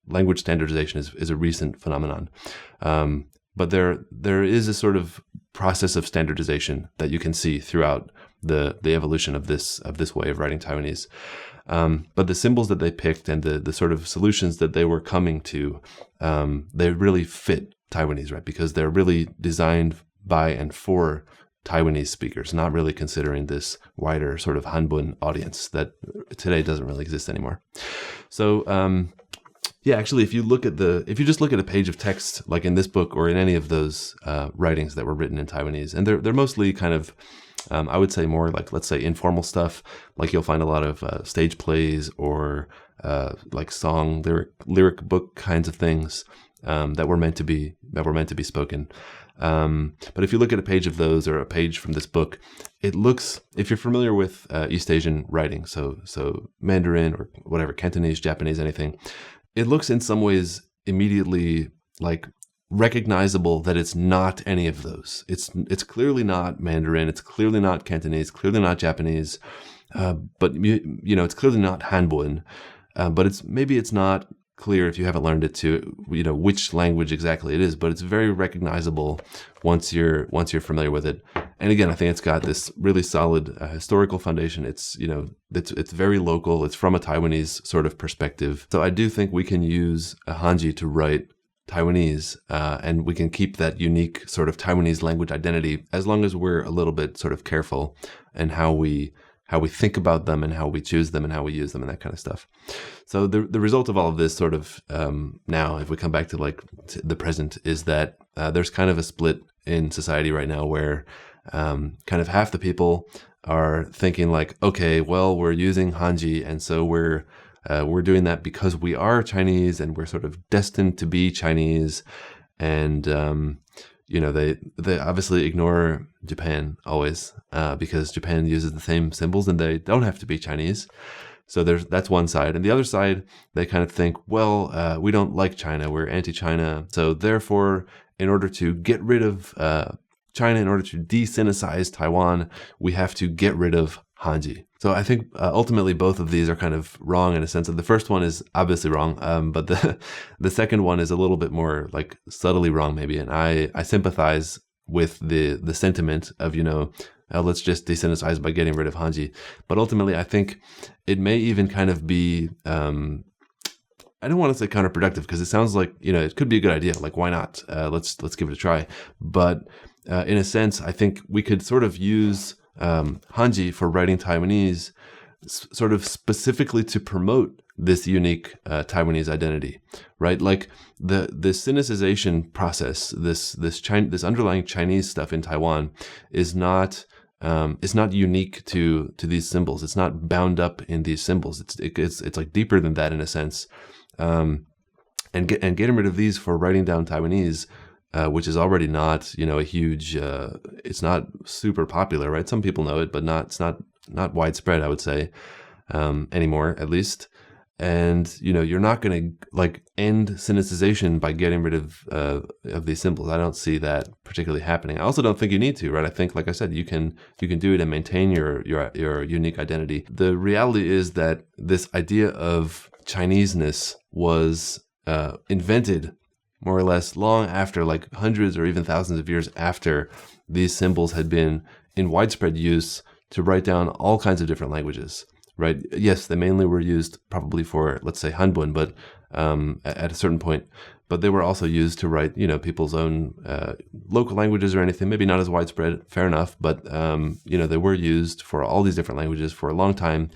Language standardization is a recent phenomenon. But there is a sort of process of standardization that you can see throughout the evolution of this way of writing Taiwanese. But the symbols that they picked and the sort of solutions that they were coming to, they really fit Taiwanese, right? Because they're really designed by and for Taiwanese speakers, not really considering this wider sort of Hanbun audience that today doesn't really exist anymore. So, actually, if you just look at a page of text, like in this book or in any of those writings that were written in Taiwanese, and they're mostly kind of, I would say more like, let's say, informal stuff. Like you'll find a lot of stage plays or like song lyric book kinds of things that were meant to be spoken. But if you look at a page of those or a page from this book, it looks, if you're familiar with East Asian writing, so Mandarin or whatever, Cantonese, Japanese, anything, it looks in some ways immediately like recognizable that it's not any of those. It's clearly not Mandarin. It's clearly not Cantonese. Clearly not Japanese. But it's clearly not Hanbun. But it's not clear if you haven't learned it to which language exactly it is. But it's very recognizable once you're familiar with it. And again, I think it's got this really solid historical foundation. It's very local. It's from a Taiwanese sort of perspective. So I do think we can use a Hanji to write Taiwanese, and we can keep that unique sort of Taiwanese language identity as long as we're a little bit sort of careful in how we think about them and how we choose them and how we use them and that kind of stuff. So the result of all of this sort of now, if we come back to the present, is that there's kind of a split in society right now where kind of half the people are thinking like, okay, well, we're using Hanji, and so we're doing that because we are Chinese and we're sort of destined to be Chinese. And, they obviously ignore Japan always because Japan uses the same symbols and they don't have to be Chinese. So that's one side. And the other side, they kind of think, well, we don't like China. We're anti-China. So therefore, in order to get rid of China, in order to de-Sinicize Taiwan, we have to get rid of Hanji. So I think ultimately both of these are kind of wrong in a sense that the first one is obviously wrong, but the second one is a little bit more like subtly wrong maybe. And I sympathize with the sentiment of, let's just de-Sinicize by getting rid of Hanji. But ultimately I think it may even kind of be, I don't want to say counterproductive because it sounds like, it could be a good idea. Like, why not? Let's give it a try. But in a sense, I think we could sort of use Hanji for writing Taiwanese sort of specifically to promote this unique Taiwanese identity, right? Like the synthesization process, this underlying Chinese stuff in Taiwan is not unique to these symbols. It's not bound up in these symbols. It's like deeper than that in a sense. And getting rid of these for writing down Taiwanese, which is already not, a huge, it's not super popular, right? Some people know it, but it's not widespread, I would say, anymore, at least. And, you're not going to end synthesization by getting rid of these symbols. I don't see that particularly happening. I also don't think you need to, right? I think, like I said, you can do it and maintain your unique identity. The reality is that this idea of Chineseness was invented more or less, long after, like hundreds or even thousands of years after these symbols had been in widespread use to write down all kinds of different languages, right? Yes, they mainly were used probably for, let's say, Hanbun, but at a certain point. But they were also used to write, people's own local languages or anything. Maybe not as widespread, fair enough. But, they were used for all these different languages for a long time.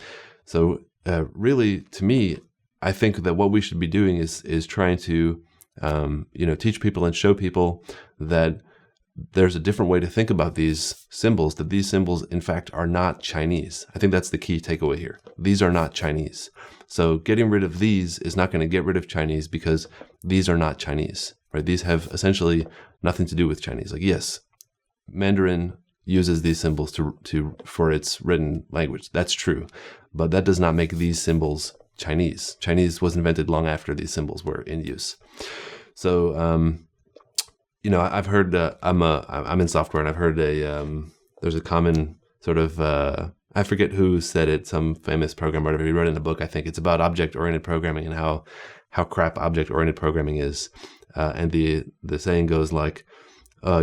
So really, to me, I think that what we should be doing is trying to, teach people and show people that there's a different way to think about these symbols, that these symbols, in fact, are not Chinese. I think that's the key takeaway here. These are not Chinese. So getting rid of these is not going to get rid of Chinese because these are not Chinese, right? These have essentially nothing to do with Chinese. Like, yes, Mandarin uses these symbols for its written language. That's true. But that does not make these symbols Chinese. Chinese was invented long after these symbols were in use. So, I've heard, I'm in software, and I've heard there's a common sort of, I forget who said it, some famous programmer, he wrote in a book, I think it's about object-oriented programming and how crap object-oriented programming is. And the saying goes like,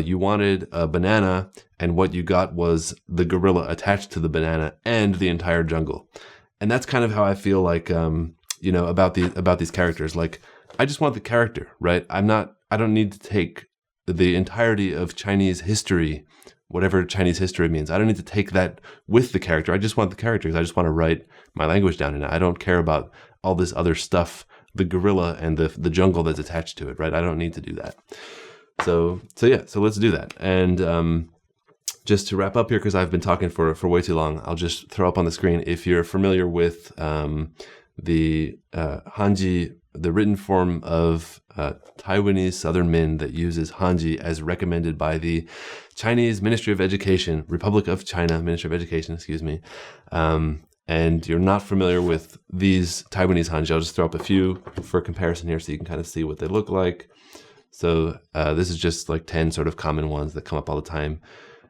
you wanted a banana, and what you got was the gorilla attached to the banana and the entire jungle. And that's kind of how I feel like, about these characters. Like, I just want the character, right? I don't need to take the entirety of Chinese history, whatever Chinese history means. I don't need to take that with the character. I just want the characters. I just want to write my language down in it. I don't care about all this other stuff, the gorilla and the jungle that's attached to it, right? I don't need to do that. So let's do that. And just to wrap up here, because I've been talking for way too long, I'll just throw up on the screen. If you're familiar with the Hanji, the written form of Taiwanese Southern Min that uses Hanji as recommended by the Chinese Ministry of Education, Republic of China Ministry of Education, excuse me, and you're not familiar with these Taiwanese Hanji, I'll just throw up a few for comparison here so you can kind of see what they look like. So this is just like 10 sort of common ones that come up all the time.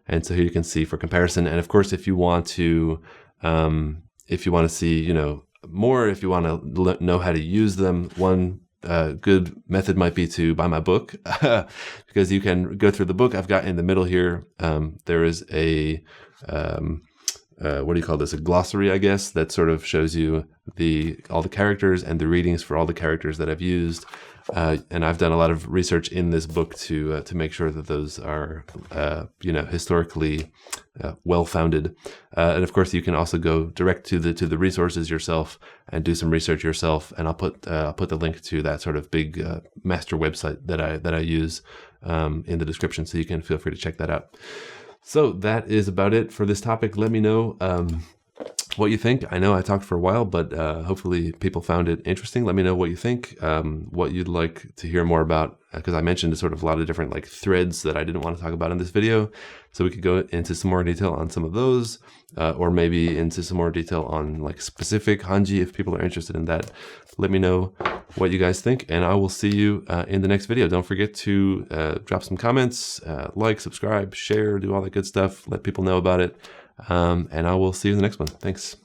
And so here you can see for comparison. And of course, if you want to see, more, if you want to know how to use them, one good method might be to buy my book, because you can go through the book. I've got in the middle here, there is a, what do you call this? A glossary, I guess, that sort of shows you all the characters and the readings for all the characters that I've used. And I've done a lot of research in this book to make sure that those are, historically well-founded. And of course, you can also go direct to the resources yourself and do some research yourself. And I'll put the link to that sort of big master website that I use in the description, so you can feel free to check that out. So that is about it for this topic. Let me know what you think. I know I talked for a while, but hopefully people found it interesting. Let me know what you think, what you'd like to hear more about, because I mentioned sort of a lot of different like threads that I didn't want to talk about in this video. So we could go into some more detail on some of those, or maybe into some more detail on like specific Hanji if people are interested in that. Let me know what you guys think, and I will see you in the next video. Don't forget to drop some comments, like, subscribe, share, do all that good stuff. Let people know about it. And I will see you in the next one. Thanks.